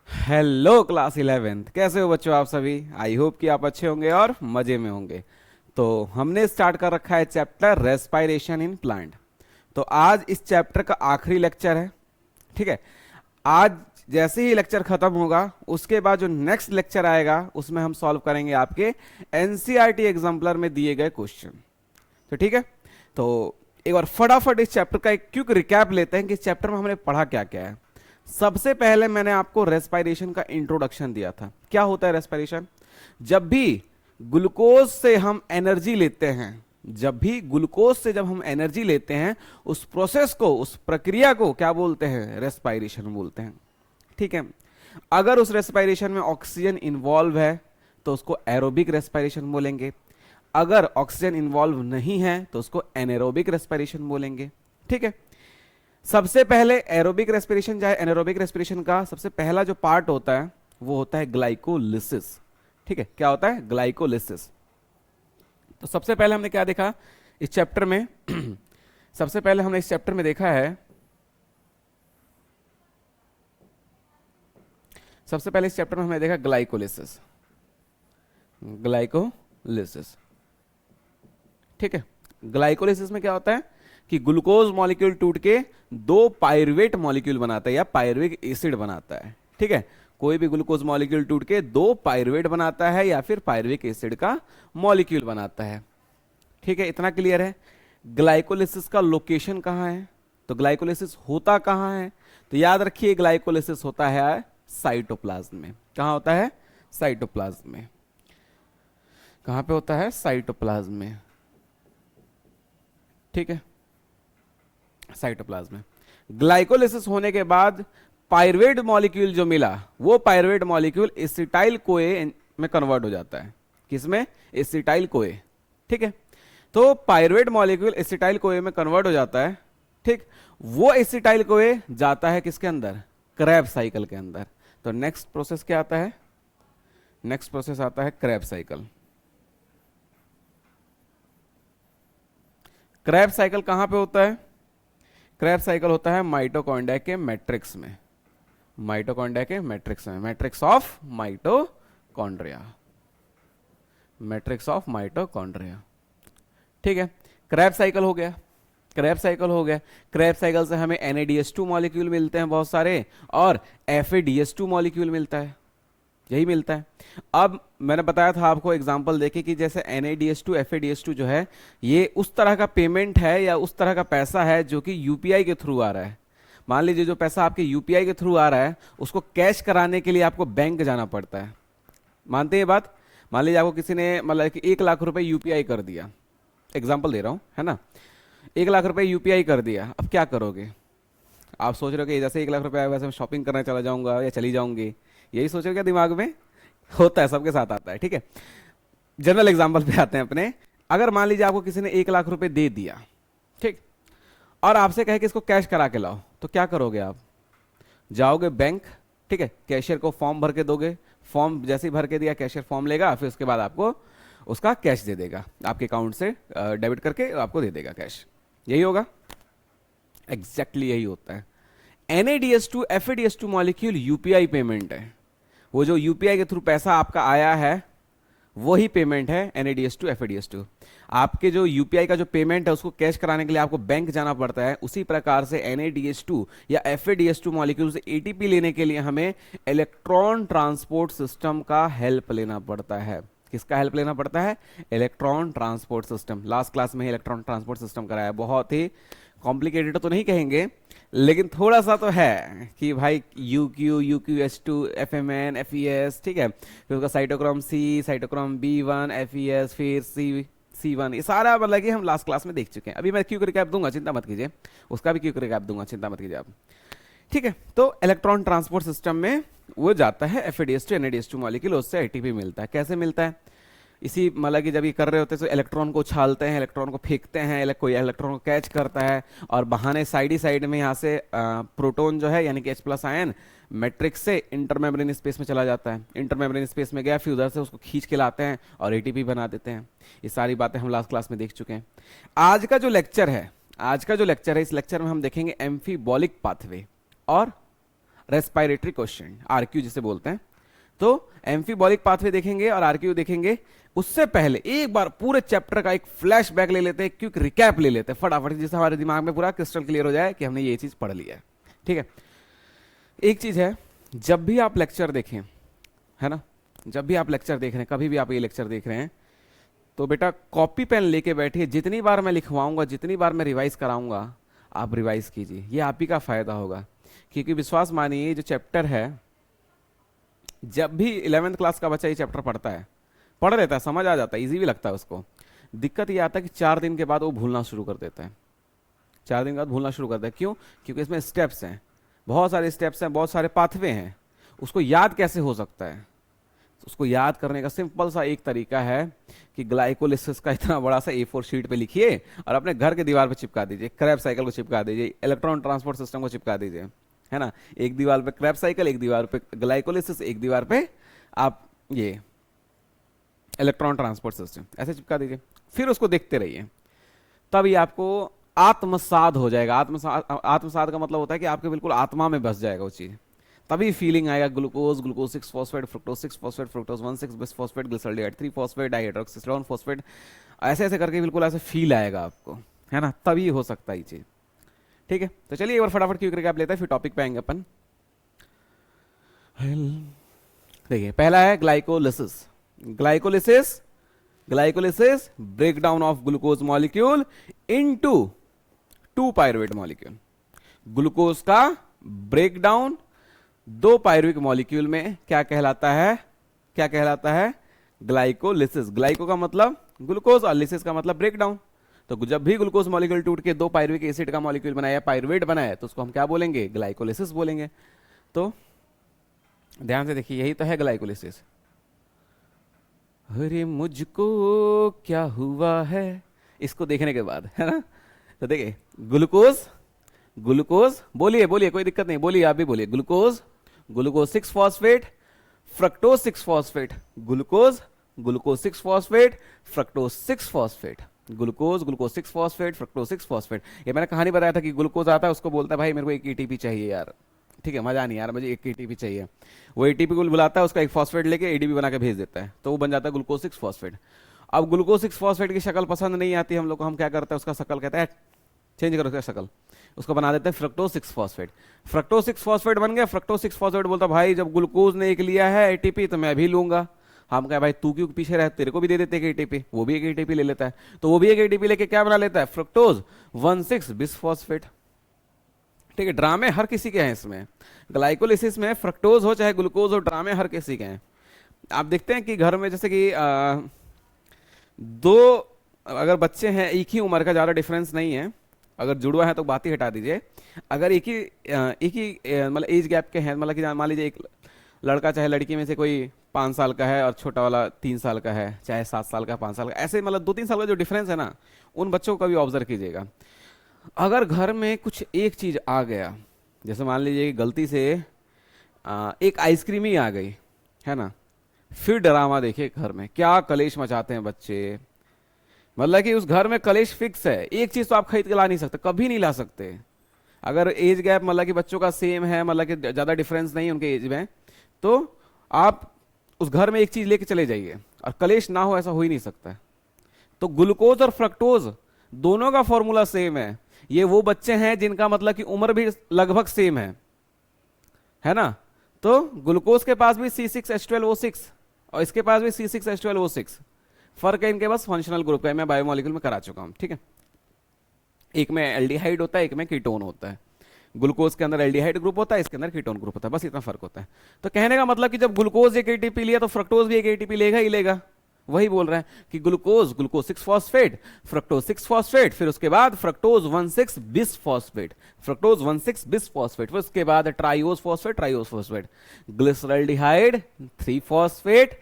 Hello class 11th, कैसे हो बच्चों आप सभी। आई होप कि आप अच्छे होंगे और मजे में होंगे। तो हमने स्टार्ट कर रखा है चैप्टर रेस्पायरेशन इन प्लांट। तो आज इस चैप्टर का आखिरी लेक्चर है। ठीक है। आज जैसे ही लेक्चर खत्म होगा उसके बाद जो नेक्स्ट लेक्चर आएगा उसमें हम सॉल्व करेंगे आपके एनसीईआरटी एग्जाम्पलर में दिए गए क्वेश्चन। तो ठीक है। तो एक बार फटाफट इस चैप्टर का एक क्विक रिकैप लेते हैं कि इस चैप्टर में हमने पढ़ा क्या क्या है। सबसे पहले मैंने आपको रेस्पायरेशन का इंट्रोडक्शन दिया था। क्या होता है रेस्पायरेशन? जब भी ग्लूकोज से हम एनर्जी लेते हैं, जब हम एनर्जी लेते हैं, उस प्रोसेस को, उस प्रक्रिया को क्या बोलते हैं? रेस्पायरेशन बोलते हैं। ठीक है। अगर उस रेस्पायरेशन में ऑक्सीजन इन्वॉल्व है तो उसको एरोबिक रेस्पायरेशन बोलेंगे। अगर ऑक्सीजन इन्वॉल्व नहीं है तो उसको एनेरोबिक रेस्पिरेशन बोलेंगे। ठीक है। सबसे पहले एरोबिक रेस्पिरेशन चाहे एनेरोबिक रेस्पिरेशन का सबसे पहला जो पार्ट होता है वो होता है ग्लाइकोलिसिस। ठीक है। क्या होता है? ग्लाइकोलिसिस। तो सबसे पहले हमने क्या देखा इस चैप्टर में? सबसे पहले हमने इस चैप्टर में देखा है, सबसे पहले इस चैप्टर में हमने देखा ग्लाइकोलिसिस। ग्लाइकोलिसिस। ठीक है। ग्लाइकोलिसिस में क्या होता है कि ग्लूकोज मॉलिक्यूल टूट के दो पायरुवेट मॉलिक्यूल बनाता है या पायरुविक एसिड बनाता है। ठीक है। कोई भी ग्लूकोज मॉलिक्यूल टूट के दो पायरुवेट बनाता है या फिर पायरुविक एसिड का मॉलिक्यूल बनाता है। ठीक है। इतना क्लियर है। ग्लाइकोलिसिस का लोकेशन कहां है? तो ग्लाइकोलिसिस होता कहां है? तो याद रखिए ग्लाइकोलिसिस होता है साइटोप्लाज्म में। कहां होता है? साइटोप्लाज्म में। कहां पे होता है? साइटोप्लाज्म में। ठीक है। साइटोप्लाज्म में ग्लाइकोलिसिस होने के बाद पायरुवेट मॉलिक्यूल जो मिला वो पायरुवेट मॉलिक्यूल एसिटाइल कोए में कन्वर्ट हो जाता है। किसमें? Acetyl CoA. ठीक है। तो पायरुवेट मॉलिक्यूल एसिटाइल कोए में कन्वर्ट हो जाता है। ठीक। वो एसिटाइल कोए जाता है किसके अंदर? क्रेब्स साइकिल के अंदर। तो नेक्स्ट प्रोसेस क्या आता है? नेक्स्ट प्रोसेस आता है क्रेब्स साइकिल। क्रेब्स साइकिल कहां पे होता है? क्रेब्स साइकिल होता है माइटोकॉन्ड्रिया के मैट्रिक्स में। माइटोकॉन्ड्रिया के मैट्रिक्स में, matrix of mitochondria. Matrix of mitochondria. ठीक है। क्रेब्स साइकिल हो गया। क्रेब्स साइकिल हो गया। क्रेब्स साइकिल से हमें NADH2 मॉलिक्यूल मिलते हैं बहुत सारे, और FADH2 मॉलिक्यूल मिलता है। यही मिलता है। अब मैंने बताया था आपको एग्जांपल देके कि जैसे NADH2 FADH2 जो है ये उस तरह का पेमेंट है या उस तरह का पैसा है जो कि यूपीआई के थ्रू आ रहा है। मान लीजिए जो पैसा आपके यूपीआई के थ्रू आ रहा है उसको कैश कराने के लिए आपको बैंक जाना पड़ता है। मानते हैं ये बात? मान लीजिए आपको किसी ने मतलब कि 1 लाख रुपए यूपीआई कर दिया, एग्जाम्पल दे रहा हूं, है ना। 1 लाख रुपए यूपीआई कर दिया, अब क्या करोगे? आप सोच रहे हो कि जैसे 1 लाख रुपए आया वैसे मैं शॉपिंग करने चला जाऊंगा या चली जाऊंगी, यही सोच रहे हो क्या दिमाग में? होता है, सबके साथ आता है। ठीक है। जनरल एग्जांपल पे आते हैं अपने। अगर मान लीजिए आपको किसी ने 1 लाख रुपए दे दिया, ठीक, और आपसे कहे कि इसको कैश करा के लाओ, तो क्या करोगे आप? जाओगे बैंक, ठीक है, कैशियर को फॉर्म भर के दोगे। फॉर्म जैसे ही भर के दिया कैशियर फॉर्म लेगा, फिर उसके बाद आपको उसका कैश दे देगा, आपके अकाउंट से डेबिट करके आपको दे देगा कैश। यही होगा। एग्जैक्टली यही होता है। NADH2 FADH2 molecule UPI payment है। वो जो यूपीआई के थ्रू पैसा आपका आया है वही पेमेंट है NADH2 FADH2। आपके जो यूपीआई का जो पेमेंट है उसको कैश कराने के लिए आपको बैंक जाना पड़ता है। उसी प्रकार से NADH2 या FADH2 मॉलिक्यूल से ATP लेने के लिए हमें इलेक्ट्रॉन ट्रांसपोर्ट सिस्टम का हेल्प लेना पड़ता है। किसका हेल्प लेना पड़ता है? Electron transport system. Last class में इलेक्ट्रॉन ट्रांसपोर्ट सिस्टम कराया। बहुत ही कॉम्प्लिकेटेड तो नहीं कहेंगे, लेकिन थोड़ा सा तो है कि भाई UQ, UQS2, FMN, FES, ठीक है, फिर उसका cytochrome C, cytochrome B1, FES, फिर C1, ये सारा मतलब कि हम लास्ट क्लास में देख चुके हैं। अभी मैं क्यू रिकैप दूंगा, चिंता मत कीजिए, उसका भी क्यू रिकैप दूंगा, चिंता मत कीजिए आप। ठीक है। तो इलेक्ट्रॉन ट्रांसपोर्ट सिस्टम में वो जाता है FADH2 NADH2 मॉलिक्यूल, उससे ATP मिलता है। कैसे मिलता है? इसी मतलब कि जब ये कर रहे होते हैं तो इलेक्ट्रॉन को उछालते हैं, इलेक्ट्रॉन को फेंकते हैं, कोई इलेक्ट्रॉन को कैच करता है, और बहाने साइड ही साइड में यहाँ से प्रोटॉन जो है यानी कि H+ आयन मैट्रिक्स से इंटरमेम्ब्रेन स्पेस में चला जाता है। इंटरमेम्ब्रेन स्पेस में गया, फिर उधर से उसको खींच के लाते हैं और ATP बना देते हैं। ये सारी बातें हम लास्ट क्लास में देख चुके हैं। आज का जो लेक्चर है, इस लेक्चर में हम देखेंगे एम्फीबॉलिक पाथवे और रेस्पिरेटरी क्वेश्चन, आरक्यू जिसे बोलते हैं। तो एम्फीबॉलिक पाथवे देखेंगे और आरक्यू देखेंगे। उससे पहले एक बार पूरे चैप्टर का एक फ्लैशबैक ले लेते हैं, क्विक रिकैप ले लेते हैं फटाफट, जिससे हमारे दिमाग में पूरा क्रिस्टल क्लियर हो जाए कि हमने ये चीज पढ़ लिया है। ठीक है, एक चीज है, जब भी आप लेक्चर देखें, है ना, जब भी आप लेक्चर देख रहे हैं, कभी भी आप ये लेक्चर देख रहे हैं, तो बेटा कॉपी पेन लेके बैठिए। जितनी बार मैं लिखवाऊंगा, जितनी बार मैं रिवाइज कराऊंगा, आप रिवाइज कीजिए, ये आप ही का फायदा होगा। क्योंकि विश्वास मानिए, जो चैप्टर है, जब भी 11वीं क्लास का बच्चा ये चैप्टर पढ़ता है, पढ़ लेता है, समझ आ जाता है, इजी भी लगता है उसको। दिक्कत ये आता है कि 4 दिन के बाद वो भूलना शुरू कर देता है। 4 दिन के बाद भूलना शुरू करता है। क्यों? क्योंकि इसमें स्टेप्स हैं, बहुत सारे स्टेप्स हैं, बहुत सारे पाथवे हैं। उसको याद कैसे हो सकता है? उसको याद करने का सिंपल सा एक तरीका है कि ग्लाइकोलिसिस का इतना बड़ा सा A4 शीट पे लिखिए और अपने घर के दीवार पे चिपका दीजिए। क्रेब्स साइकिल को चिपका दीजिए, इलेक्ट्रॉन ट्रांसपोर्ट सिस्टम को चिपका दीजिए, है ना। एक दीवार पे क्रेब्स साइकिल, एक दीवार पे ग्लाइकोलिसिस, एक दीवार पे आप ये इलेक्ट्रॉन ट्रांसपोर्ट सिस्टम, ऐसे चिपका दीजिए। फिर उसको देखते रहिए, तब ये आपको आत्मसात हो जाएगा। आत्मसात का मतलब होता है कि आपके बिल्कुल आत्मा में बस जाएगा वो चीज, तभी फीलिंग आएगा। Glucose, glucose 6 phosphate, fructose 6 phosphate, fructose 1,6 bis phosphate, glyceraldehyde 3 phosphate, dihydroxyacetone phosphate, ऐसे ऐसे करके बिल्कुल ऐसे फील आएगा आपको, है ना, तभी हो सकता है ये चीज। ठीक है, तो चलिए एक बार फटाफट क्विक रिकैप लेते हैं, फिर टॉपिक पे आएंगे अपन। देखिए, पहला है glycolysis. Glycolysis, glycolysis breakdown of glucose molecule into 2 pyruvate molecule. Glucose का ब्रेकडाउन 2 पायरुविक मॉलिक्यूल में क्या कहलाता है? क्या कहलाता है? ग्लाइकोलिसिस। ग्लाइको का मतलब ग्लूकोज और लिसिस का मतलब ब्रेकडाउन। तो जब भी ग्लूकोज मॉलिक्यूल टूट के 2 पायरुविक एसिड का मॉलिक्यूल बनाया, पायरुवेट बनाया, तो उसको हम क्या बोलेंगे? ग्लाइकोलिसिस बोलेंगे। तो ध्यान से देखिए, यही तो है ग्लाइकोलिसिस। अरे मुझको क्या हुआ है, इसको देखने के बाद, है ना। तो देखिए, ग्लूकोज, ग्लूकोज, बोलिए बोलिए, कोई दिक्कत नहीं, बोलिए, आप भी बोलिए। Glucose, glucose 6 phosphate, fructose 6 phosphate, glucose, glucose 6 phosphate, fructose 6 phosphate, glucose, glucose 6 phosphate, fructose 6 phosphate. ये मैंने कहानी बताया था कि ग्लूकोज आता है, उसको बोलता है भाई मेरे को एक एटीपी चाहिए यार, ठीक है, मजा नहीं यार, मुझे एक एटीपी चाहिए। वो एटीपी को बुलाता है, उसका एक फॉस्फेट लेके एडीपी बना के भेज देता है, तो वो बन जाता है ग्लूकोज 6 फॉस्फेट। अब ग्लूकोज 6 फॉस्फेट की शक्ल पसंद नहीं आती हम लोग को, हम क्या करते हैं, उसका शक्ल कहते हैं चेंज करो उसका शक्ल, उसको बना देते हैं फ्रक्टोज 6 फॉस्फेट। फ्रक्टोज 6 फॉस्फेट बन गया। फ्रक्टोज 6 फॉस्फेट बोलता भाई जब ग्लूकोज ने एक लिया है एटीपी तो मैं भी लूंगा। हम कहे भाई तू क्यों पीछे रह, तेरे को भी दे देते हैं एटीपी। वो भी एक एटीपी ले लेता है, तो वो भी एक एटीपी लेके क्या बना लेता है? Fructose 1,6 bis phosphate. ठीक है, ड्रामे हर किसी के हैं इसमें। ग्लाइकोलिसिस में फ्रक्टोज हो चाहे ग्लूकोज हो, ड्रामे हर किसी के हैं। आप देखते हैं कि घर में जैसे कि 2 अगर बच्चे हैं एक ही उम्र का, ज्यादा डिफरेंस नहीं है, अगर जुड़वा है तो बात ही हटा दीजिए। अगर एक ही मतलब एज गैप के हैं, मतलब कि मान लीजिए एक लड़का चाहे लड़की में से कोई 5 साल का है और छोटा वाला 3 साल का है, चाहे 7 साल का 5 साल का, ऐसे मतलब 2-3 साल का जो डिफरेंस है ना, उन बच्चों को कभी ऑब्जर्व कीजिएगा। अगर घर में कुछ एक चीज आ गया, जैसे मान लीजिए गलती से एक आइसक्रीम ही आ गई, है ना, फिर ड्रामा देखिए घर में क्या कलेश मचाते हैं बच्चे। मतलब कि उस घर में कलेश फिक्स है। एक चीज तो आप खरीद के ला नहीं सकते, कभी नहीं ला सकते। अगर एज गैप मतलब कि बच्चों का सेम है, मतलब कि ज्यादा डिफरेंस नहीं उनके एज में, तो आप उस घर में एक चीज लेके चले जाइए और कलेश ना हो, ऐसा हो ही नहीं सकता है। तो ग्लूकोज और फ्रक्टोज दोनों का फॉर्मूला सेम है। ये वो बच्चे हैं जिनका मतलब कि उम्र भी लगभग सेम है ना। तो ग्लूकोज के पास भी C6H12O6 और इसके पास भी C6H12O6। फर्क है इनके बस फंक्शनल ग्रुप का, मैं बायोमोलिक्यूल में करा चुका हूं, ठीक है। एक में एल्डिहाइड होता है, एक में कीटोन होता है। ग्लूकोज के अंदर एल्डिहाइड ग्रुप होता है, इसके अंदर कीटोन ग्रुप होता है, बस इतना फर्क होता है। तो कहने का मतलब कि जब ग्लूकोज एक एटीपी लिया तो फ्रक्टोज भी एक एटीपी लेगा ही लेगा। वही बोल रहे हैं कि glucose, glucose 6 phosphate, fructose 6 phosphate, फिर उसके बाद fructose 1,6 bis phosphate, fructose 1,6 bis phosphate, फिर उसके बाद triose phosphate, triose phosphate, glyceraldehyde 3 phosphate,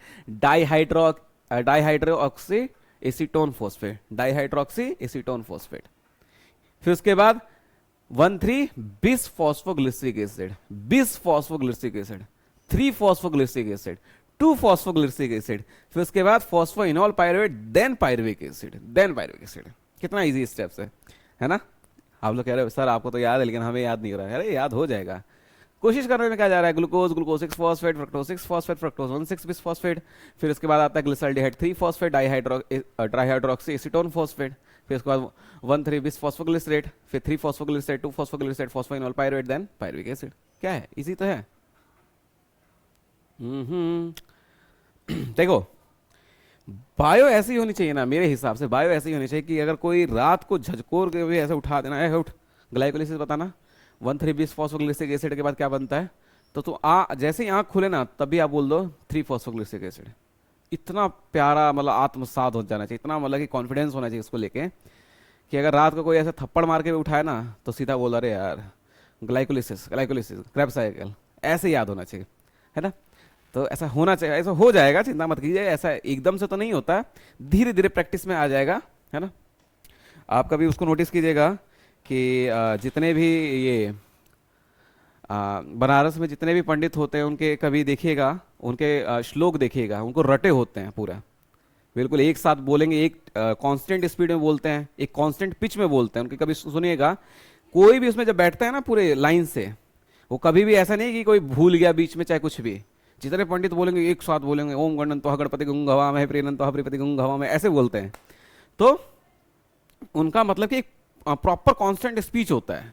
dihydroxy acetone phosphate, dihydroxy acetone phosphate, फिर उसके बाद 1,3 bis phosphoglyceric acid, bis phosphoglyceric acid, 3 phosphoglyceric acid, 2 phosphoglyceric acid, फिर उसके बाद phosphoenol pyruvate, then pyruvic acid, then pyruvic acid. कितना इजी स्टेप्स है ना। आप लोग कह रहे हो सर आपको तो याद है लेकिन हमें याद नहीं हो रहा है। अरे याद हो जाएगा, कोशिश करने में क्या जा रहा है, glucose, glucose 6 phosphate, fructose 6 phosphate, fructose 1 6 bis phosphate, फिर उसके बाद आता है glyceraldehyde 3 phosphate, trihydroxy acetone phosphate, फिर उसके बाद 1 3 बिस फॉस्फोग्लिसरेट, फिर 3 phosphoglycerate, 2 phosphoglycerate, phosphoenol pyruvate, then pyruvic acid. क्या है, इजी तो है। देखो बायो ऐसी होनी चाहिए ना, मेरे हिसाब से बायो ऐसी होनी चाहिए कि अगर कोई रात को झकझोर के भी ऐसे उठा देना है, उठ ग्लाइकोलिसिस बताना, 1 3 बिस फॉस्फोग्लिसरिक एसिड के बाद क्या बनता है, तो तू जैसे ही आंख खुले ना तभी आप बोल दो 3 फॉस्फोग्लिसरिक एसिड। इतना प्यारा मतलब आत्मसात हो जाना चाहिए, इतना मतलब कि कॉन्फिडेंस होना चाहिए इसको लेके कि अगर रात को कोई ऐसे थप्पड़ मार के भी उठाए ना तो सीधा बोल रहे यार ग्लाइकोलिसिस, ग्लाइकोलिसिस, क्रेब्स साइकिल, ऐसे याद होना चाहिए, है ना। तो ऐसा होना चाहिए, ऐसा हो जाएगा, चिंता मत कीजिए, ऐसा एकदम से तो नहीं होता, धीरे धीरे प्रैक्टिस में आ जाएगा, है ना। आप कभी उसको नोटिस कीजिएगा कि जितने भी ये बनारस में जितने भी पंडित होते हैं उनके कभी देखिएगा, उनके श्लोक देखिएगा, उनको रटे होते हैं पूरा, बिल्कुल एक साथ बोलेंगे, एक कांस्टेंट स्पीड में बोलते हैं, एक कांस्टेंट पिच में बोलते हैं उनके। कभी सुनिएगा कोई भी उसमें जब बैठता है ना पूरे लाइन से, वो कभी भी ऐसा नहीं कि कोई भूल गया बीच में चाहे कुछ भी, जितने पंडित बोलेंगे एक साथ बोलेंगे, ओम गणनतो गणपति गुंगवा में प्रियनंतो प्रियपति गुंगवा में, ऐसे बोलते हैं। तो उनका मतलब कि एक प्रॉपर कांस्टेंट स्पीच होता है।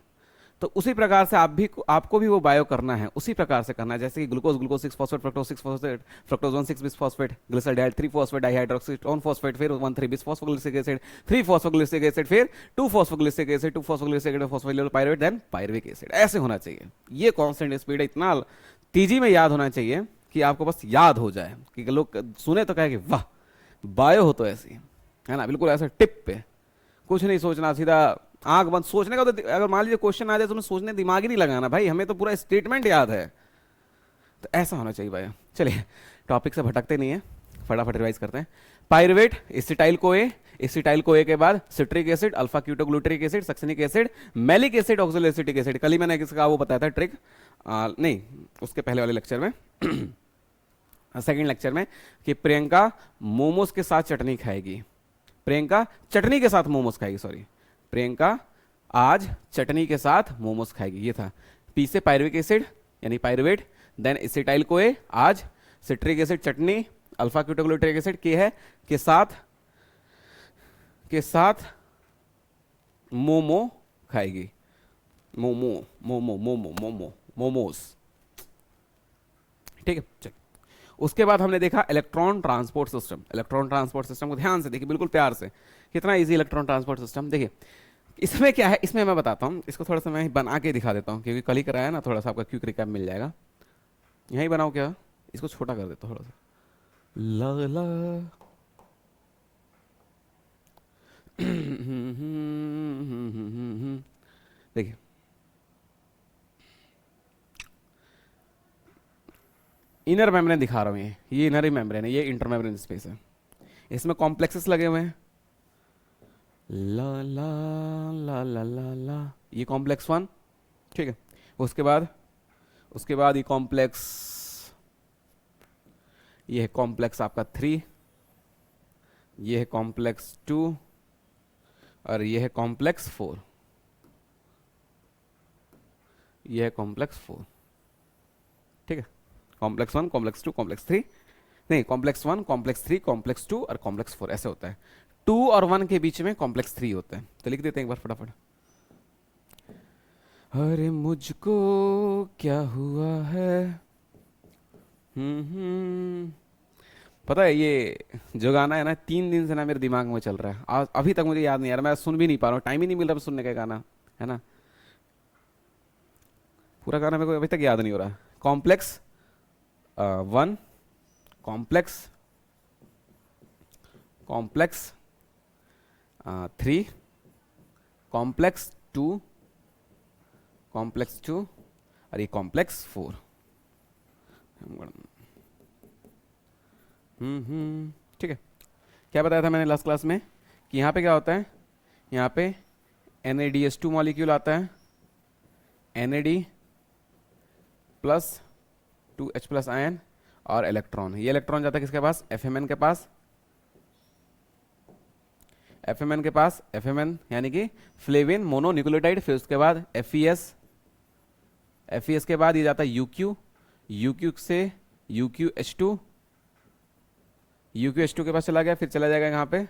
तो उसी प्रकार से आपको भी वो बायो करना है, उसी प्रकार से करना है, जैसे कि glucose, glucose 6 phosphate, fructose 6 phosphate, fructose 1 6 bis phosphate, glyceraldehyde 3 phosphate, dihydroxyacetone phosphate, फिर 1 3 बिस फॉस्फोग्लिसरिक एसिड, 3 फॉस्फोग्लिसरिक एसिड, फिर 2 phosphoglyceric acid, 2 phosphoglyceric acid, phosphoenol pyruvate, then pyruvic acid. ऐसे होना चाहिए, ये कांस्टेंट स्पीड है, इतना तेजी में याद होना चाहिए कि आपको बस याद हो जाए कि लोग सुने तो कहे कि वाह बायो हो तो ऐसी, है ना, बिल्कुल ऐसे टिप पे, कुछ नहीं सोचना, सीधा आंख बंद। सोचने का तो अगर मान लीजिए क्वेश्चन आ जाए तो सोचने दिमाग ही नहीं लगाना भाई, हमें तो पूरा स्टेटमेंट याद है। तो ऐसा होना चाहिए भाई। चलिए टॉपिक से भटकते नहीं है, फटाफट रिवाइज करते हैं। Pyruvate, acetyl CoA, acetyl CoA के बाद citric acid, alpha ketoglutaric acid, succinic acid, malic acid, oxaloacetic acid. कल ही मैंने किसका वो बताया था ट्रिक, नहीं उसके पहले वाले लेक्चर में सेकंड लेक्चर में, कि प्रियंका मोमोज के साथ चटनी खाएगी, प्रियंका चटनी के साथ मोमोज खाएगी, सॉरी, प्रियंका आज चटनी के साथ मोमोज खाएगी, ये था। पी से पायरुविक एसिड यानी पायरुवेट, देन एसिटाइल कोए आज, सिट्रिक एसिड चटनी, अल्फा क्यूटोग्लूटरिक एसिड के है के साथ मोमो खाएगी, मोमो मोमो मोमो मोमो मोमोज, ठीक है। चलिए उसके बाद हमने देखा electron transport system. Electron transport system को ध्यान से देखिए, बिल्कुल प्यार से, कितना इजी इलेक्ट्रॉन ट्रांसपोर्ट सिस्टम। देखिए इसमें क्या है, इसमें मैं बताता हूँ, इसको थोड़ा सा मैं बना के दिखा देता हूँ, क्योंकि कल ही कराया ना, थोड़ा सा आपका क्विक रिकैप मिल जाएगा। यहीं बनाओ क्या, इसको छोटा कर देता हूँ थोड़ा सा, ला ला देखिए इनर मेम्ब्रेन दिखा रहा हूँ, ये इनर मेम्ब्रेन है, ये इंटर मेम्ब्रेन स्पेस है, इसमें कॉम्प्लेक्सेस लगे हुए हैं, ला ला ला ला ला ला, ये कॉम्प्लेक्स 1, ठीक है। उसके बाद ये कॉम्प्लेक्स, ये है कॉम्प्लेक्स आपका 3, ये है कॉम्प्लेक्स 2 और ये है कॉम्प्लेक्स 4, ये है कॉम्प्लेक्स 4, ठीक है। कॉम्प्लेक्स 1, कॉम्प्लेक्स 2, कॉम्प्लेक्स 3, नहीं कॉम्प्लेक्स 1, कॉम्प्लेक्स 3, कॉम्प्लेक्स 2 और कॉम्प्लेक्स 4, ऐसे होता है। 2 और 1 के बीच में कॉम्प्लेक्स 3 होता है। तो लिख देते हैं एक बार फटाफट, अरे मुझको क्या हुआ है, पता है ये जो गाना है ना 3 दिन से ना मेरे दिमाग में चल रहा है, अभी तक मुझे याद नहीं आ रहा, मैं सुन भी नहीं पा रहा हूँ, टाइम ही नहीं मिल रहा सुनने का गाना, है ना। पूरा गाना मेरे को अभी तक याद नहीं हो रहा। कॉम्प्लेक्स 1, कॉम्प्लेक्स 3, कॉम्प्लेक्स 2, कॉम्प्लेक्स 2 और ये कॉम्प्लेक्स 4। ठीक है। क्या बताया था मैंने लास्ट क्लास में कि यहाँ पे क्या होता है, यहाँ पे NADH2 मॉलिक्यूल आता है, NAD plus 2H plus ion और इलेक्ट्रॉन, ये इलेक्ट्रॉन जाता है किसके पास, FMN के पास, FMN के पास, FMN यानी कि फ्लेविन मोनोन्यूक्लियोटाइड, फिर उसके बाद FES, FeS के बाद ये जाता है UQ, UQ से UQH2, UQH2 के पास चला गया, फिर चला जाएगा यहाँ पे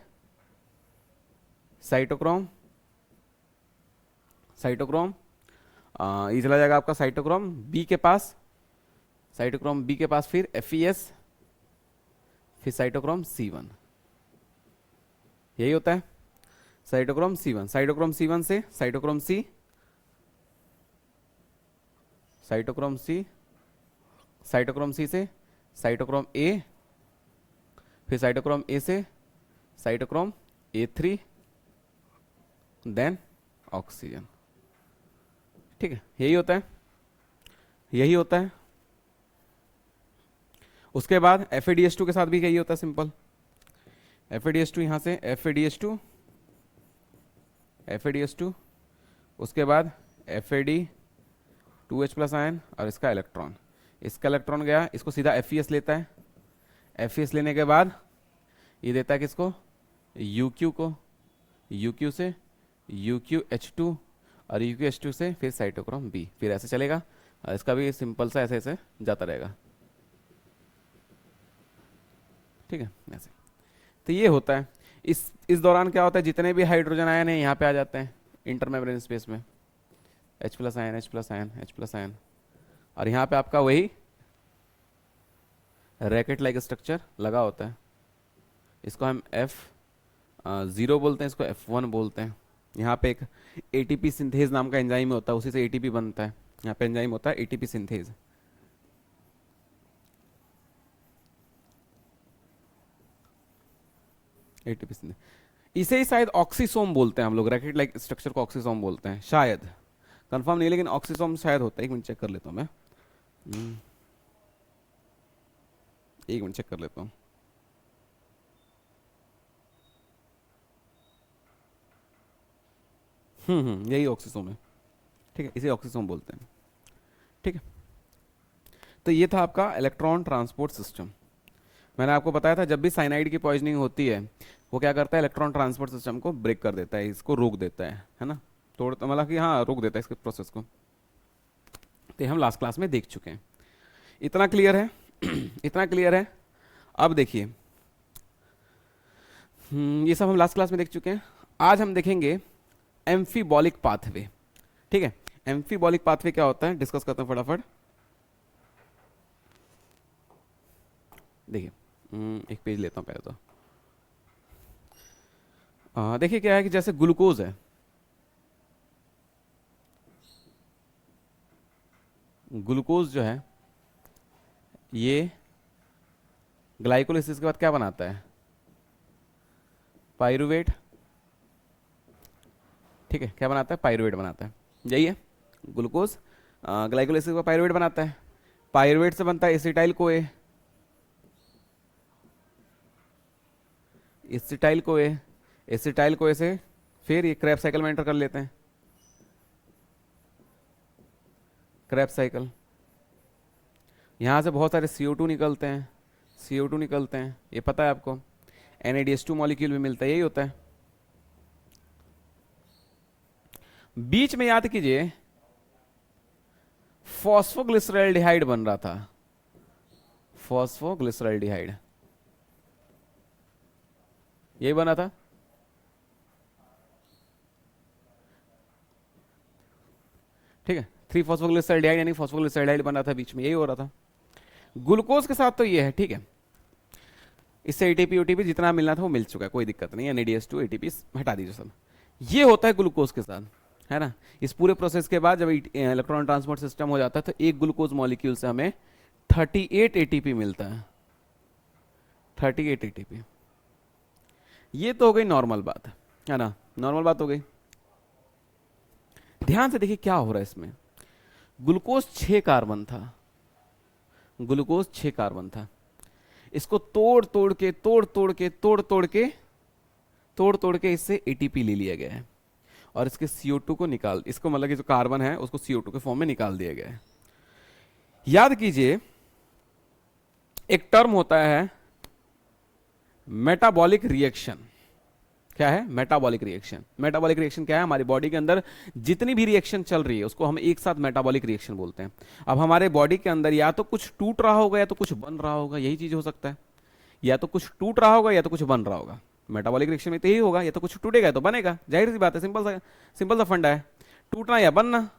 साइटोक्रोम, साइटोक्रोम ये चला जाएगा आपका साइटोक्रोम बी के पास, साइटोक्रोम बी के पास फिर FeS, फिर साइटोक्रोम C1, यही होता है साइटोक्रोम C1। साइटोक्रोम C1 से cytochrome C, cytochrome C, cytochrome C से साइटोक्रोम A, फिर साइटोक्रोम A से साइटोक्रोम A3, देन ऑक्सीजन। ठीक है, यही होता है, यही होता है। उसके बाद FADH2 के साथ भी यही होता है, सिंपल। FADH2 यहां से FADH2, FADH2, उसके बाद FAD2H+ आयन और इसका इलेक्ट्रॉन, इसका इलेक्ट्रॉन गया, इसको सीधा FeS लेता है। FeS लेने के बाद ये देता है किसको, UQ को, UQ से UQH2 और UQH2 से फिर साइटोक्रोम B, फिर ऐसे चलेगा और इसका भी सिंपल सा ऐसे ऐसे जाता रहेगा। ठीक है, ऐसे। तो ये होता है। इस दौरान क्या होता है, जितने भी हाइड्रोजन आयन है यहाँ पे आ जाते हैं इंटरमेम्ब्रेन स्पेस में, H+ ion, H+ ion, H+ ion, और यहाँ पे आपका वही रैकेट लाइक स्ट्रक्चर लगा होता है। इसको हम F0 बोलते हैं, इसको F1 बोलते हैं। यहाँ पे एक ATP सिंथेज नाम का एंजाइम होता है, उसी से ATP बनता है। यहाँ पे एंजाइम होता है ATP सिंथेज। ATP सिंथेज, इसे ही शायद ऑक्सीसोम बोलते हैं हम लोग, रैकेट लाइक स्ट्रक्चर को ऑक्सीसोम बोलते हैं, शायद, कंफर्म नहीं, लेकिन ऑक्सीसोम शायद होता है। एक मिनट चेक कर लेता हूँ मैं, एक मिनट चेक कर लेता हूँ। यही ऑक्सीसोम है। ठीक है, इसे ऑक्सीसोम बोलते हैं। ठीक है, तो ये था आपका इलेक्ट्रॉन ट्रांसपोर्ट सिस्टम। मैंने आपको बताया था जब भी साइनाइड की पॉइजनिंग होती है वो क्या करता है, इलेक्ट्रॉन ट्रांसपोर्ट सिस्टम को ब्रेक कर देता है, इसको रोक देता है ना, तोड़ता, मतलब कि हाँ रोक देता है इसके प्रोसेस को। तो हम लास्ट क्लास में देख चुके हैं। इतना क्लियर है? इतना क्लियर है? अब देखिए, ये सब हम लास्ट क्लास में देख चुके हैं। आज हम देखेंगे एम्फीबॉलिक पाथवे। ठीक है, एम्फीबॉलिक पाथवे क्या होता है डिस्कस करते हैं फटाफट। देखिए, एक पेज लेता हूं पहले तो। देखिए क्या है कि जैसे ग्लूकोज है, ग्लूकोज जो है ये ग्लाइकोलिसिस के बाद क्या बनाता है, पाइरुवेट। ठीक है, क्या बनाता है, पाइरुवेट बनाता है। यही है ग्लूकोज, ग्लाइकोलिसिस का पाइरुवेट बनाता है। पाइरुवेट से बनता है acetyl CoA, acetyl CoA, acetyl CoA से फिर ये क्रेब्स साइकिल में एंटर कर लेते हैं, क्रेब्स साइकिल। यहां से बहुत सारे CO2 निकलते हैं, CO2 निकलते हैं, ये पता है आपको। NADH2 मॉलिक्यूल भी मिलता है, यही होता है। बीच में याद कीजिए फॉस्फोग्लिसरॉल्डिहाइड बन रहा था, फॉस्फोग्लिसरॉल्डिहाइड यही बना था। ठीक है, 3-फॉस्फोग्लिसरॉल्डिहाइड यानी फॉस्फोग्लिसरॉल्डिहाइड बन रहा था बीच में, यही हो रहा था। ग्लूकोज के साथ तो ये है। ठीक है, इससे ATP OTP जितना मिलना था वो मिल चुका है, कोई दिक्कत नहीं है। NADH2 ATP हटा दीजिए सब। ये होता है ग्लूकोज के साथ, है ना। इस पूरे प्रोसेस के बाद जब इलेक्ट्रॉन ट्रांसपोर्ट सिस्टम हो जाता है तो एक ग्लूकोज मॉलिक्यूल से हमें 38 ATP मिलता है, 38 ATP। ये तो हो गई नॉर्मल बात, है ना, नॉर्मल बात हो गई। ध्यान से देखिए क्या हो रहा है इसमें। ग्लूकोज 6 कार्बन था, ग्लूकोज 6 कार्बन था। इसको तोड़ तोड़ के इससे ATP ले लिया गया है और इसके CO2 को निकाल, इसको मतलब कि जो कार्बन है उसको CO2 के फॉर्म में निकाल दिया गया है। याद कीजिए एक टर्म होता है मेटाबॉलिक रिएक्शन, क्या है? Metabolic reaction. मेटाबॉलिक रिएक्शन क्या है? हमारी बॉडी के अंदर जितनी भी रिएक्शन चल रही है उसको हम एक साथ मेटाबॉलिक रिएक्शन बोलते हैं। अब हमारे बॉडी के अंदर या तो कुछ टूट रहा होगा या तो कुछ बन रहा होगा, यही चीज हो सकता है। या तो कुछ टूट रहा होगा या तो कुछ बन रहा होगा। मेटाबॉलिक रिएक्शन में तो यही होगा, या तो कुछ टूटेगा या तो बनेगा, जाहिर सी बात है, सिंपल सा फंडा है, टूटना या बनना।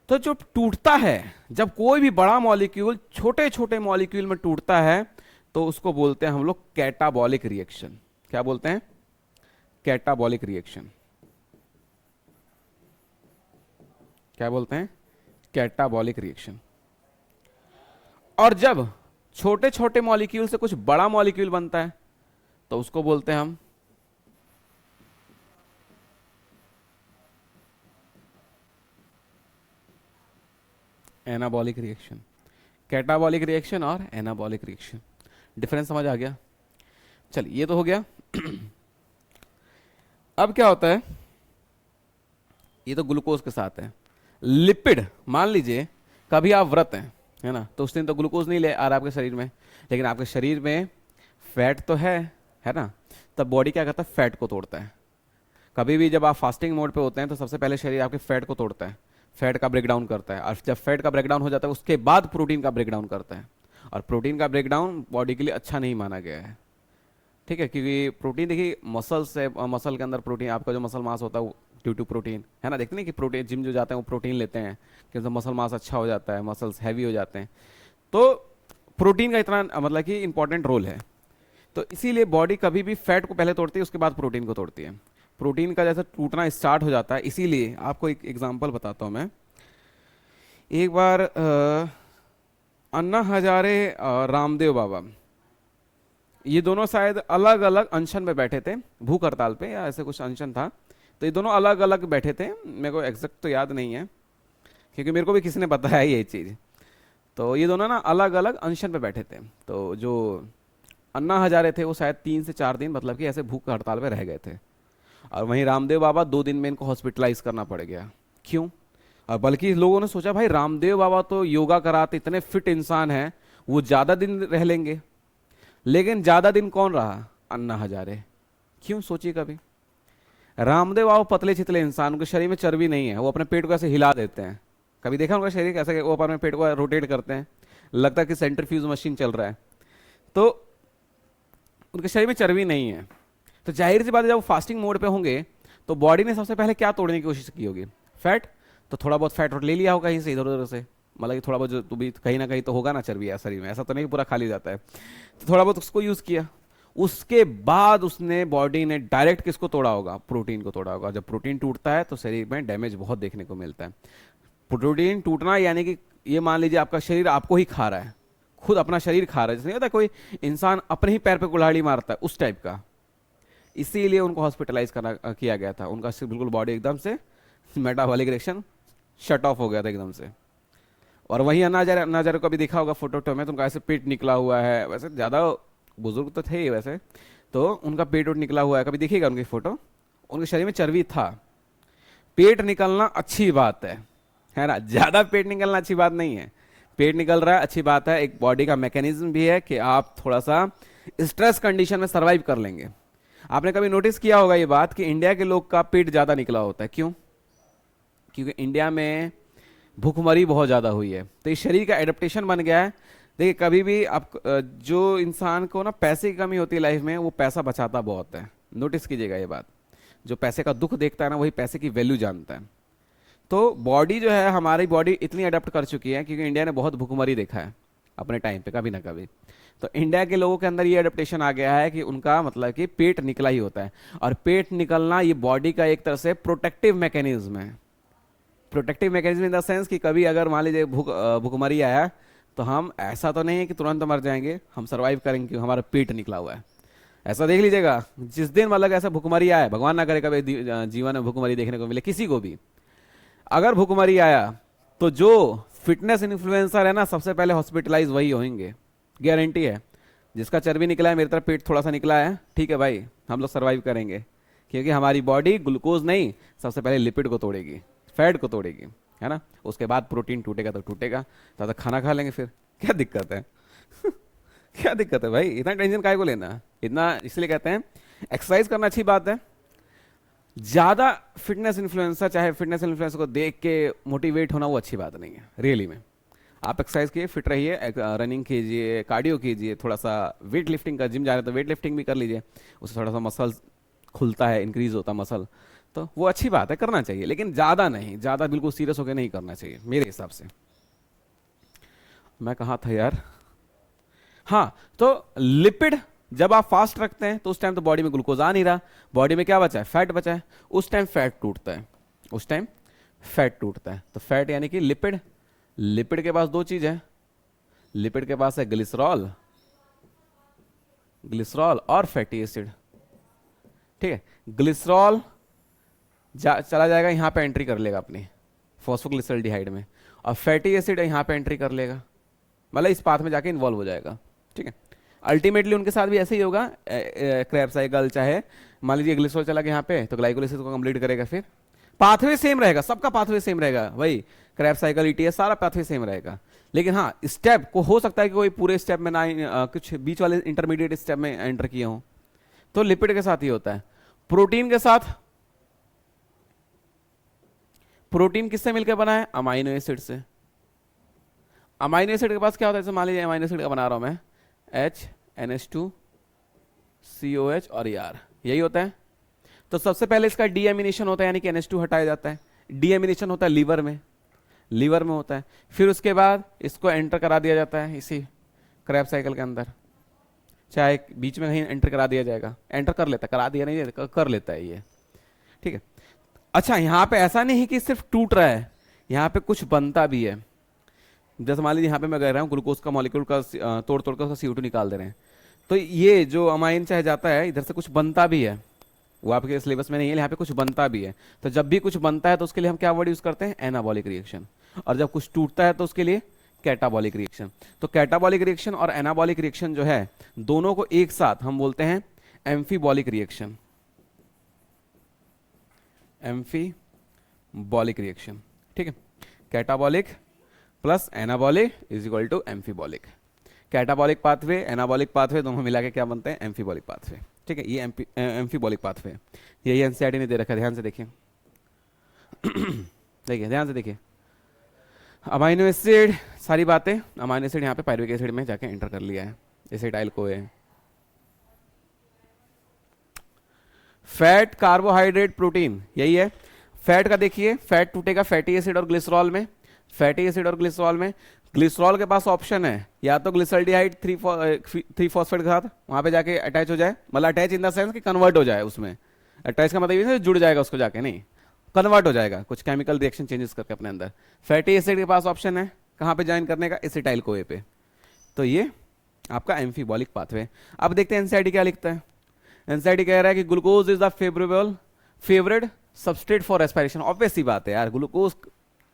तो जो टूटता है, जब कोई भी बड़ा मॉलिक्यूल छोटे छोटे मॉलिक्यूल में टूटता है तो उसको बोलते हैं हम लोग कैटाबॉलिक रिएक्शन। क्या बोलते हैं? Catabolic reaction. क्या बोलते हैं? Catabolic reaction. और जब छोटे छोटे मॉलिक्यूल से कुछ बड़ा मॉलिक्यूल बनता है तो उसको बोलते हैं हम एनाबॉलिक रिएक्शन। कैटाबॉलिक रिएक्शन और एनाबॉलिक रिएक्शन, डिफरेंस समझ आ गया? चलिए, ये तो हो गया। अब क्या होता है, ये तो ग्लूकोज के साथ है। लिपिड, मान लीजिए कभी आप व्रत हैं, है ना, तो उस दिन तो ग्लूकोज नहीं ले आ रहा आपके शरीर में, लेकिन आपके शरीर में फैट तो है ना, तब बॉडी क्या करता है? फैट को तोड़ता है। कभी भी जब आप फास्टिंग मोड पे होते हैं तो सबसे पहले शरीर आपके फैट को तोड़ता है, फैट का ब्रेकडाउन करता है, और जब फैट का ब्रेकडाउन हो जाता है उसके बाद प्रोटीन का ब्रेकडाउन करता है। और प्रोटीन का ब्रेकडाउन बॉडी के लिए अच्छा नहीं माना गया है, ठीक है, क्योंकि प्रोटीन देखिए मसल से, मसल के अंदर प्रोटीन, आपका जो मसल मास होता है वो ड्यू टू प्रोटीन, है ना, देखते नहीं कि प्रोटीन, जिम जो जाते हैं वो प्रोटीन लेते हैं क्योंकि मसल मास अच्छा हो जाता है, मसल्स हैवी हो जाते हैं। तो प्रोटीन का इतना मतलब कि इंपॉर्टेंट रोल है। तो इसीलिए बॉडी कभी भी फैट को पहले तोड़ती है, उसके बाद प्रोटीन को तोड़ती है। प्रोटीन का जैसे टूटना स्टार्ट हो जाता है, इसीलिए आपको एक एग्जांपल बताता हूं मैं। एक बार अन्ना हजारे और रामदेव बाबा, ये दोनों शायद अलग अलग अनशन पे बैठे थे, भूख हड़ताल पे या ऐसे कुछ अनशन था, तो ये दोनों अलग अलग बैठे थे। मेरे को एग्जैक्ट तो याद नहीं है क्योंकि मेरे को भी किसी ने बताया ये चीज़। तो ये दोनों ना अलग अलग अनशन पे बैठे थे। तो जो अन्ना हजारे थे वो शायद 3 से 4 दिन मतलब कि ऐसे भूख हड़ताल पे रह गए थे, और वहीं रामदेव बाबा 2 दिन में इनको हॉस्पिटलाइज करना पड़ गया। क्यों? और बल्कि लोगों ने सोचा भाई रामदेव बाबा तो योगा कराते, इतने फिट इंसान हैं, वो ज़्यादा दिन रह लेंगे। लेकिन ज़्यादा दिन कौन रहा? अन्ना हजारे। क्यों? सोचिए कभी। रामदेव बाबा पतले चितले इंसान, उनके शरीर में चर्बी नहीं है, वो अपने पेट को ऐसे हिला देते हैं। कभी देखा उनका शरीर कैसे? वो अपने पेट को रोटेट करते हैं, लगता है कि सेंट्रीफ्यूज मशीन चल रहा है। तो उनके शरीर में चर्बी नहीं है। तो जाहिर सी बात है जब वो फास्टिंग मोड पे होंगे तो बॉडी ने सबसे पहले क्या तोड़ने की कोशिश की होगी? फैट। तो थोड़ा बहुत फैट ले लिया होगा कहीं से, इधर उधर से, मतलब कि थोड़ा बहुत जो तो भी कहीं ना कहीं तो होगा ना चर्बी शरीर में, ऐसा तो नहीं पूरा खाली जाता है। तो थोड़ा बहुत उसको यूज़ किया, उसके बाद उसने बॉडी ने डायरेक्ट किसको तोड़ा होगा? प्रोटीन को तोड़ा होगा। जब प्रोटीन टूटता है तो शरीर में डैमेज बहुत देखने को मिलता है। प्रोटीन टूटना यानी कि ये मान लीजिए आपका शरीर आपको ही खा रहा है, खुद अपना शरीर खा रहा है, जैसे नहीं होता कोई इंसान अपने ही पैर पे कुल्हाड़ी मारता है, उस टाइप का। इसीलिए उनको हॉस्पिटलाइज करना किया गया था। उनका बिल्कुल बॉडी एकदम से मेटाबॉलिक रिएक्शन शट ऑफ हो गया था एकदम से। और वही अन्ना को भी देखा होगा फोटो में, तो उनका ऐसे पेट निकला हुआ है, वैसे ज़्यादा बुजुर्ग तो थे ही वैसे, तो उनका पेट उट निकला हुआ है, कभी देखिएगा उनकी फोटो। उनके शरीर में चर्बी था। पेट निकलना अच्छी बात है ना, ज़्यादा पेट निकलना अच्छी बात नहीं है। पेट निकल रहा है अच्छी बात है, एक बॉडी का मैकेनिज्म भी है कि आप थोड़ा सा स्ट्रेस कंडीशन में सर्वाइव कर लेंगे। आपने कभी नोटिस किया होगा ये बात कि इंडिया के लोग का पेट ज़्यादा निकला होता है। क्यों? क्योंकि इंडिया में भूखमरी बहुत ज़्यादा हुई है, तो इस शरीर का एडेप्टेशन बन गया है। देखिए कभी भी आप जो इंसान को ना पैसे की कमी होती है लाइफ में, वो पैसा बचाता बहुत है। नोटिस कीजिएगा ये बात, जो पैसे का दुख देखता है ना वही पैसे की वैल्यू जानता है। तो बॉडी जो है, हमारी बॉडी इतनी अडेप्ट कर चुकी है क्योंकि इंडिया ने बहुत भूखमरी देखा है अपने टाइम पे कभी ना कभी। तो इंडिया के लोगों के अंदर ये अडेप्टेशन आ गया है कि उनका मतलब कि पेट निकला ही होता है। और पेट निकलना ये बॉडी का एक तरह से प्रोटेक्टिव मैकेनिज्म है। Protective mechanism in the sense कि कभी अगर मान लीजिए भूखमरी आया तो हम, ऐसा तो नहीं है कि तुरंत मर जाएंगे, हम सर्वाइव करेंगे क्योंकि हमारा पेट निकला हुआ है। ऐसा देख लीजिएगा, जिस दिन मतलब ऐसा भूखमरी आया, भगवान ना करे कभी जीवन में भूखमरी देखने को मिले किसी को भी, अगर भूखमरी आया तो जो फिटनेस इन्फ्लुएंसर है ना, सबसे पहले हॉस्पिटलाइज वही होंगे, गारंटी है। जिसका चर्बी निकला है, मेरी तरफ पेट थोड़ा सा निकला है, ठीक है भाई, हम लोग सर्वाइव करेंगे क्योंकि हमारी बॉडी ग्लूकोज नहीं, सबसे पहले लिपिड को तोड़ेगी, फैट को तोड़ेगी, है ना। उसके बाद प्रोटीन टूटेगा तो टूटेगा, तो खाना खा लेंगे फिर, क्या दिक्कत है? क्या दिक्कत है भाई, इतना टेंशन काहे को लेना? इतना इसलिए कहते हैं एक्सरसाइज करना अच्छी बात है, ज्यादा फिटनेस इन्फ्लुएंसर चाहे फिटनेस इन्फ्लुएंसर को देख के मोटिवेट होना वो अच्छी बात नहीं है रियली में। आप एक्सरसाइज कीजिए, फिट रहिए, रनिंग कीजिए, कार्डियो कीजिए, थोड़ा सा वेट लिफ्टिंग का, जिम जा रहे हैं तो वेट लिफ्टिंग भी कर लीजिए, उससे थोड़ा सा मसल खुलता है, इंक्रीज होता है मसल, तो वो अच्छी बात है, करना चाहिए, लेकिन ज़्यादा नहीं, ज़्यादा बिल्कुल सीरियस होकर नहीं करना चाहिए मेरे हिसाब से। मैं कहाँ था यार, हाँ, तो लिपिड जब आप फास्ट रखते हैं तो उस टाइम तो बॉडी में ग्लूकोज आ नहीं रहा, बॉडी में क्या बचा है, फैट बचा है, उस टाइम फैट टूटता है, उस टाइम फैट टूटता है। तो फैट यानी कि लिपिड, लिपिड के पास दो चीज है, लिपिड के पास है ग्लिसरॉल, ग्लिसरॉल और फैटी एसिड, ठीक है। ग्लिसरॉल चला जाएगा यहां पे एंट्री कर लेगा अपनी फॉस्फोग्लिसरॉल्डिहाइड में, और फैटी एसिड यहां पे एंट्री कर लेगा, मतलब इस पाथ में जाके इन्वॉल्व हो जाएगा, ठीक है। अल्टीमेटली उनके साथ भी ऐसे ही होगा, क्रेब्स साइकिल, चाहे मान लीजिए ग्लिसरॉल चला गया यहाँ पे तो ग्लाइकोलिसिस को कंप्लीट करेगा, फिर पाथवे सेम रहेगा, सबका पाथवे सेम रहेगा, वही क्रेब्स साइकिल, ईटीएस, सारा पाथवे सेम रहेगा, लेकिन हाँ स्टेप को हो सकता है कि कोई पूरे स्टेप में ना कुछ बीच वाले इंटरमीडिएट स्टेप में एंटर किए हों। तो लिपिड के साथ ही होता है। प्रोटीन के साथ, प्रोटीन किससे मिलकर बना है, अमाइनो एसिड से। अमाइनो एसिड के पास क्या होता है, जैसे मान लीजिए अमाइनो एसिड का बना रहा हूं मैं, NH2 COH और ER, यही होता है। तो सबसे पहले इसका डीएमिनेशन होता है, यानी कि NH2 हटाया जाता है, डीएमिनेशन होता है लीवर में, लीवर में होता है, फिर उसके बाद इसको एंटर करा दिया जाता है इसी क्रेब्स साइकिल के अंदर, चाहे बीच में कहीं एंटर करा दिया जाएगा, एंटर कर लेता है, करा दिया नहीं कर लेता है ये, ठीक है। अच्छा, यहाँ पे ऐसा नहीं है कि सिर्फ टूट रहा है, यहाँ पे कुछ बनता भी है। जैसे मान लीजिए यहाँ पे मैं कह रहा हूँ ग्लूकोज का मॉलिक्यूल का तोड़ तोड़ कर उसका CO2 निकाल दे रहे हैं, तो ये जो अमाइन चाहे जाता है इधर से कुछ बनता भी है, वो आपके सिलेबस में नहीं है, यहाँ पे कुछ बनता भी है। तो जब भी कुछ बनता है तो उसके लिए हम क्या वर्ड यूज करते हैं, एनाबॉलिक रिएक्शन, और जब कुछ टूटता है तो उसके लिए कैटाबॉलिक रिएक्शन। तो कैटाबॉलिक रिएक्शन और एनाबॉलिक रिएक्शन जो है दोनों को एक साथ हम बोलते हैं एम्फीबॉलिक रिएक्शन, एम्फीबॉलिक रिएक्शन, ठीक है। Catabolic plus anabolic is equal to amphibolic. Catabolic pathway, anabolic pathway दोनों मिला के क्या बनते हैं, एम्फीबॉलिक पाथवे, ठीक है। ये एम्फीबॉलिक पाथवे, यही एनसीईआरटी ने दे रखा है, ध्यान से देखिए देखिए ध्यान से देखिए, अमाइनो एसिड, सारी बातें, अमाइनो एसिड यहाँ पे पायरुविक एसिड में जाके एंटर कर लिया है, acetyl CoA. Fat, carbohydrate, protein, यही है। फैट का देखिए, फैट टूटेगा फैटी एसिड और ग्लिसरॉल में, फैटी एसिड और ग्लिसरॉल में। ग्लिसरॉल के पास ऑप्शन है, या तो ग्लिसरॉल्डिहाइड 3 फॉस्फेट के साथ वहां पे जाके अटैच हो जाए, मतलब अटैच इन द सेंस कि कन्वर्ट हो जाए उसमें, अटैच का मतलब ये जुड़ जाएगा उसको जाके, नहीं कन्वर्ट हो जाएगा कुछ केमिकल रिएक्शन चेंजेस करके अपने अंदर। फैटी एसिड के पास ऑप्शन है कहाँ पे ज्वाइन करने का, एसिटाइल कोए पे। तो ये आपका एम्फीबॉलिक पाथवे। अब देखते हैं एनसीईआरटी क्या लिखता है। एनसीईआरटी कह रहा है कि glucose is the favourite substrate for respiration. Obvious सी बात है यार, ग्लूकोज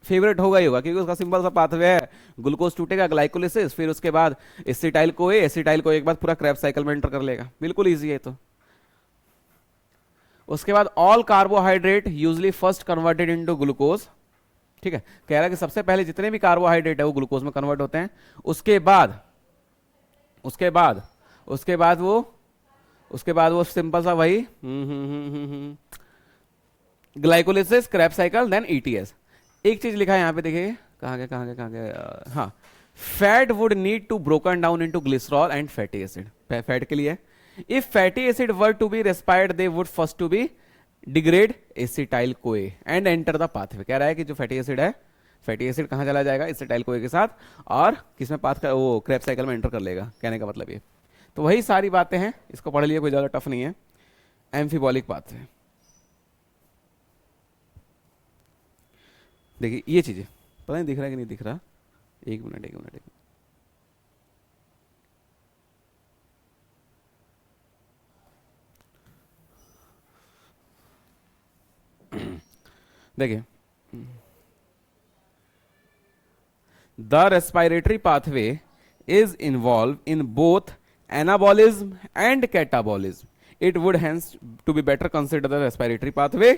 फेवरेट होगा ही होगा, क्योंकि उसका सिंपल सा पाथवे है, ग्लूकोज टूटेगा, ग्लाइकोलिसिस, फिर उसके बाद एसिटाइल कोए, एसिटाइल कोए के बाद पूरा क्रेब्स साइकिल में एंटर कर लेगा, बिल्कुल इजी है। तो उसके बाद all carbohydrate usually first converted into glucose, ठीक है। कह रहा है कि सबसे पहले जितने भी कार्बोहाइड्रेट है वो ग्लूकोज में कन्वर्ट होते हैं, उसके बाद वो सिंपल सा वही glycolysis, Krebs cycle, then ETS. एक चीज लिखा है यहाँ पे देखिए, कहाँ गया, हाँ, fat would need to broken down into glycerol and fatty acid, fat के लिए if fatty acid were to be respired they would first to be degrade acetyl CoA and enter the pathway. कह रहा है कि जो fatty acid है, fatty acid कहाँ चला जाएगा, एसिटाइल कोए के साथ, और किसमें पाथ का वो क्रेब्स साइकिल में एंटर कर लेगा, कहने का मतलब ये। तो वही सारी बातें हैं, इसको पढ़ लिया, कोई ज्यादा टफ नहीं है। एम्फीबॉलिक पाथवे, देखिए ये चीजें पता नहीं दिख रहा है कि नहीं दिख रहा, एक मिनट। देखिए, the respiratory pathway is involve in both anabolism and catabolism, it would hence to be better consider the respiratory pathway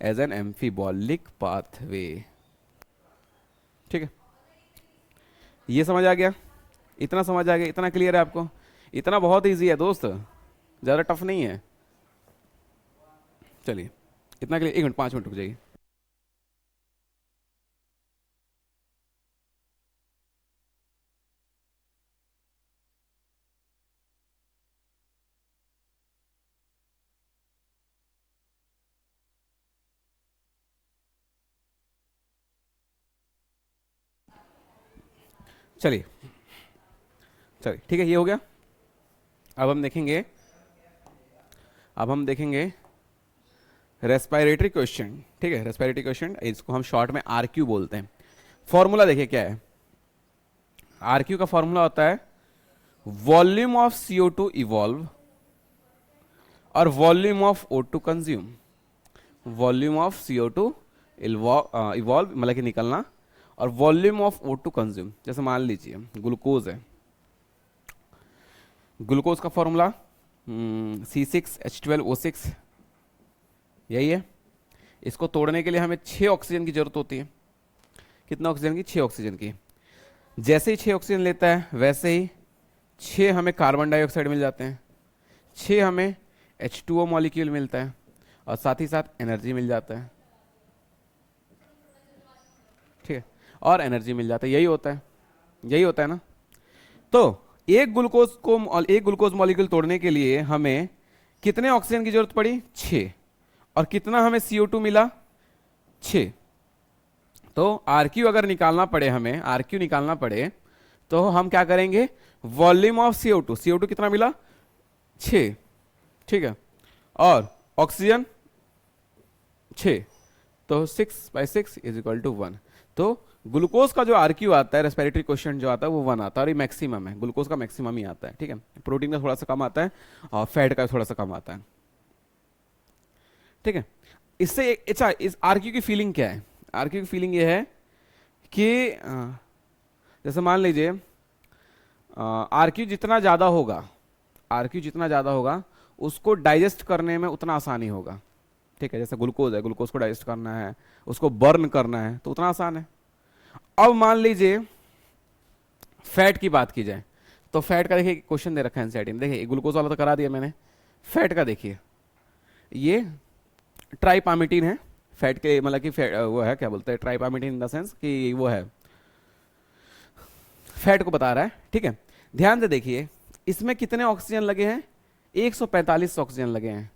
as an amphibolic pathway। ठीक है, ये समझ आ गया, इतना समझ आ गया, इतना क्लियर है आपको, इतना बहुत इजी है दोस्त, ज्यादा टफ नहीं है। चलिए इतना के लिए 1 मिनट 5 मिनट रुक जाइए। चलिए चलिए ठीक है, ये हो गया। अब हम देखेंगे, अब हम देखेंगे रेस्पिरेटरी क्वेश्चन। ठीक है, रेस्पिरेटरी क्वेश्चन, इसको हम शॉर्ट में आरक्यू बोलते हैं। फॉर्मूला देखिए क्या है। आरक्यू का फॉर्मूला होता है वॉल्यूम ऑफ CO2 इवॉल्व और volume of O2 consume. Volume of CO2 evolve मतलब कि निकलना, और वॉल्यूम ऑफ O2 कंज्यूम। जैसे मान लीजिए ग्लूकोज है, ग्लूकोज का फॉर्मूला C6H12O6, यही है। इसको तोड़ने के लिए हमें 6 ऑक्सीजन की जरूरत होती है। कितना ऑक्सीजन की? 6 ऑक्सीजन की। जैसे ही 6 ऑक्सीजन लेता है वैसे ही 6 हमें कार्बन डाइऑक्साइड मिल जाते हैं, 6 हमें H2O मॉलिक्यूल मिलता है, और साथ ही साथ एनर्जी मिल जाता है। ठीक है, और एनर्जी मिल जाता है, यही होता है, यही होता है ना। तो एक ग्लूकोज मॉलिक्यूल तोड़ने के लिए हमें कितने ऑक्सीजन की जरूरत पड़ी? 6। और कितना हमें CO2 मिला? 6। तो आरक्यू अगर निकालना पड़े, हमें आरक्यू निकालना पड़े, तो हम क्या करेंगे? वॉल्यूम ऑफ CO2, CO2 कितना मिला? 6। ठीक है, और ऑक्सीजन 6, तो 6/6 इज इक्वल टू 1। तो ग्लूकोज का जो आरक्यू आता है, रेस्पिरेटरी क्वेश्चन जो आता है, वो 1 आता है, और ये मैक्सिमम है, ग्लूकोज का मैक्सिमम ही आता है। ठीक है, प्रोटीन का थोड़ा सा कम आता है और फैट का थोड़ा सा कम आता है। ठीक है, इससे अच्छा, इस आरक्यू की फीलिंग क्या है? आरक्यू की फीलिंग ये है कि जैसे मान लीजिए आरक्यू जितना ज़्यादा होगा, आरक्यू जितना ज़्यादा होगा उसको डाइजेस्ट करने में उतना आसानी होगा। ठीक है, जैसे ग्लूकोज है, ग्लूकोज को डाइजेस्ट करना है, उसको बर्न करना है, तो उतना आसान है। अब मान लीजिए फैट की बात की जाए, तो फैट का देखिए क्वेश्चन दे रखा है एनसीईआरटी में। देखिए ग्लूकोज वाला तो करा दिया मैंने, फैट का देखिए, ये ट्राइपामिटीन है फैट के, मतलब कि वो है, क्या बोलते हैं, ट्राइपामिटीन इन द सेंस कि वो है, फैट को बता रहा है। ठीक है, ध्यान से देखिए इसमें कितने ऑक्सीजन लगे हैं? 145 ऑक्सीजन लगे हैं,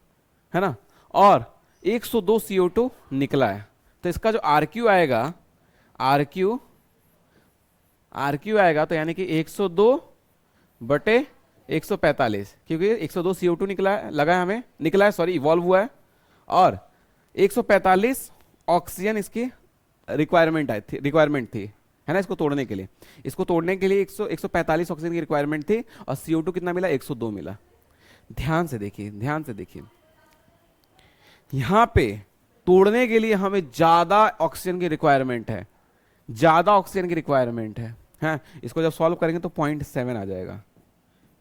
है ना, और 102 CO2 निकला है। तो इसका जो आरक्यू आएगा, आरक्यू आएगा, तो यानी कि 102/145, क्योंकि 102 CO2 निकला है, लगा है हमें, निकला है, सॉरी, इवॉल्व हुआ है, और 145 ऑक्सीजन इसकी रिक्वायरमेंट थी, है ना, इसको तोड़ने के लिए। इसको तोड़ने के लिए 145 ऑक्सीजन की रिक्वायरमेंट थी, और CO2 कितना मिला? 102 मिला। ध्यान से देखिए, ध्यान से देखिए, यहां पे तोड़ने के लिए हमें ज्यादा ऑक्सीजन की रिक्वायरमेंट है, ज्यादा ऑक्सीजन की रिक्वायरमेंट है। हाँ, इसको जब सॉल्व करेंगे तो 0.7 आ जाएगा,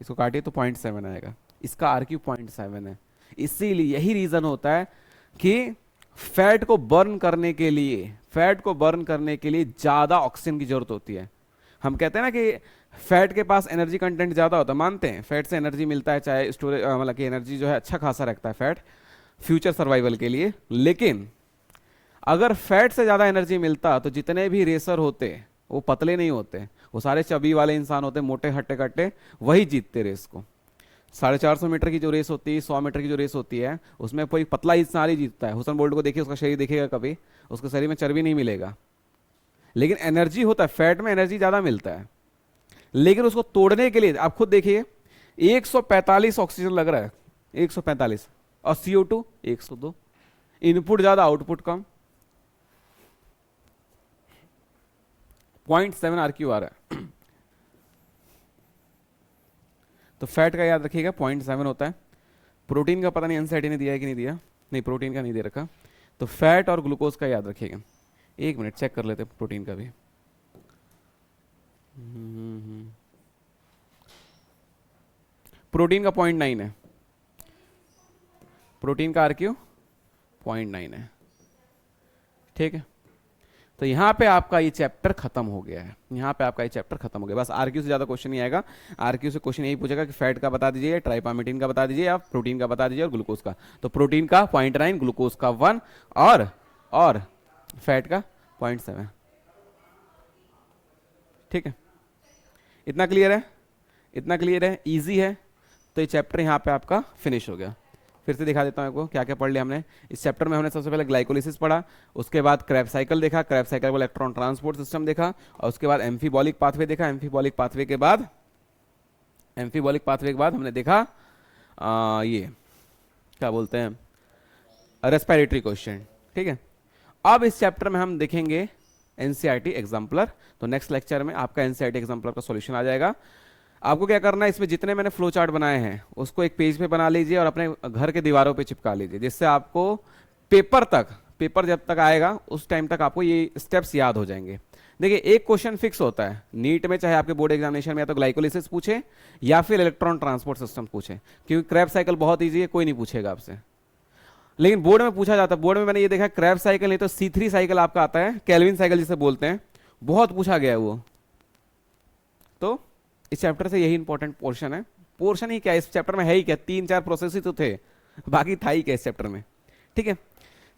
इसको काटिए तो 0.7 आएगा, इसका आरक्यू 0.7 है। इसीलिए यही रीजन होता है कि फैट को बर्न करने के लिए, फैट को बर्न करने के लिए ज्यादा ऑक्सीजन की जरूरत होती है। हम कहते हैं ना कि फैट के पास एनर्जी कंटेंट ज्यादा होता है, मानते हैं, फैट से एनर्जी मिलता है, चाहे स्टोरेज, मतलब कि एनर्जी जो है अच्छा खासा रखता है फैट फ्यूचर सर्वाइवल के लिए। लेकिन अगर फैट से ज्यादा एनर्जी मिलता तो जितने भी रेसर होते वो पतले नहीं होते, वो सारे चबी वाले इंसान होते, मोटे हट्टे कट्टे, वही जीतते रेस को। 450 मीटर की जो रेस होती है, 100 मीटर की जो रेस होती है, उसमें कोई पतला इंसान ही जीतता है। हुसैन बोल्ट को देखिए, उसका शरीर दिखेगा कभी, उसके शरीर में चर्बी नहीं मिलेगा, लेकिन एनर्जी होता है, फैट में एनर्जी ज्यादा मिलता है। लेकिन उसको तोड़ने के लिए आप खुद देखिए 145 ऑक्सीजन लग रहा है, 145, और CO2 102, इनपुट ज्यादा आउटपुट कम, 0.7 आरक्यू आ रहा है। तो फैट का याद रखिएगा 0.7 होता है। प्रोटीन का पता नहीं एनसीईआरटी ने दिया है कि नहीं दिया, नहीं प्रोटीन का नहीं दे रखा। तो फैट और ग्लूकोज का याद रखिएगा। 1 मिनट चेक कर लेते हैं प्रोटीन का भी। प्रोटीन का 0.9 है, प्रोटीन का आरक्यू 0.9 है। ठीक है, तो यहाँ पे आपका ये चैप्टर खत्म हो गया है, यहाँ पे आपका ये चैप्टर खत्म हो गया। बस आरक्यू से ज़्यादा क्वेश्चन नहीं आएगा। आरक्यू से क्वेश्चन यही पूछेगा कि फैट का बता दीजिए, ट्राइपामिटिन का बता दीजिए, या प्रोटीन का बता दीजिए और ग्लूकोज का। तो प्रोटीन का 0.9, ग्लूकोज का 1 और फैट का 0.7। ठीक है, इतना क्लियर है, इतना क्लियर है, इजी है। तो ये चैप्टर यहाँ पे आपका फिनिश हो गया। फिर से दिखा देता हूँ आपको क्या क्या पढ़ लिया हमने इस चैप्टर में। हमने सबसे पहले ग्लाइकोलिसिस पढ़ा, उसके बाद क्रेब्स साइकिल देखा, क्रेब्स साइकिल को इलेक्ट्रॉन ट्रांसपोर्ट सिस्टम देखा, और उसके बाद एम्फीबॉलिक पाथवे देखा। एम्फीबॉलिक पाथवे के बाद हमने देखा ये क्या बोलते हैं, रेस्पिरेटरी क्वेश्चन। ठीक है, अब इस चैप्टर में हम देखेंगे एनसीईआरटी एग्जाम्पलर। तो नेक्स्ट लेक्चर में आपका एनसीईआरटी एग्जाम्पलर का सॉल्यूशन आ जाएगा। आपको क्या करना है, इसमें जितने मैंने फ्लो चार्ट बनाए हैं उसको एक पेज पे बना लीजिए और अपने घर के दीवारों पे चिपका लीजिए, जिससे आपको पेपर जब तक आएगा उस टाइम तक आपको ये स्टेप्स याद हो जाएंगे। देखिए, एक क्वेश्चन फिक्स होता है नीट में, चाहे आपके बोर्ड एग्जामिनेशन में या तो ग्लाइकोलिसिस पूछे या फिर इलेक्ट्रॉन ट्रांसपोर्ट सिस्टम पूछे, क्योंकि क्रेब्स साइकिल बहुत ईजी है, कोई नहीं पूछेगा आपसे। लेकिन बोर्ड में पूछा जाता है, बोर्ड में मैंने ये देखा क्रेब्स साइकिल नहीं तो C3 साइकिल आपका आता है, केल्विन साइकिल जिसे बोलते हैं, बहुत पूछा गया है वो। तो इस चैप्टर से यही इंपॉर्टेंट पोर्शन है। पोर्शन ही क्या, इस चैप्टर में है ही क्या, 3-4 प्रोसेस ही तो थे, बाकी था ही क्या इस चैप्टर में। ठीक है,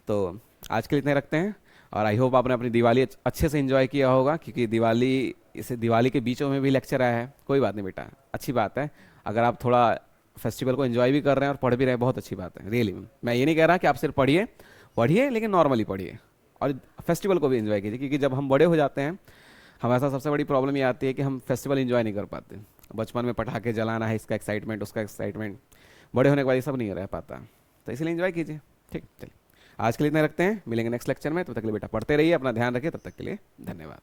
तो आज के लिए इतने रखते हैं, और आई होप आपने अपनी दिवाली अच्छे से एंजॉय किया होगा, क्योंकि दिवाली के बीचों में भी लेक्चर आया है। कोई बात नहीं बेटा, अच्छी बात है। अगर आप थोड़ा फेस्टिवल को एंजॉय भी कर रहे हैं और पढ़ भी रहे हैं, बहुत अच्छी बात है रियली। मैं ये नहीं कह रहा कि आप सिर्फ पढ़िए, लेकिन नॉर्मली पढ़िए और फेस्टिवल को भी एंजॉय कीजिए, क्योंकि जब हम बड़े हो जाते हैं हमारे साथ सबसे बड़ी प्रॉब्लम ये आती है कि हम फेस्टिवल एंजॉय नहीं कर पाते। बचपन में पटाखे जलाना है, इसका एक्साइटमेंट, उसका एक्साइटमेंट, बड़े होने के बाद ये सब नहीं रह पाता। तो इसलिए एंजॉय कीजिए। ठीक, चलिए आज के लिए इतना रखते हैं, मिलेंगे नेक्स्ट लेक्चर में। तब तक के लिए बेटा पढ़ते रहिए, अपना ध्यान रखिए। तब तक के लिए धन्यवाद।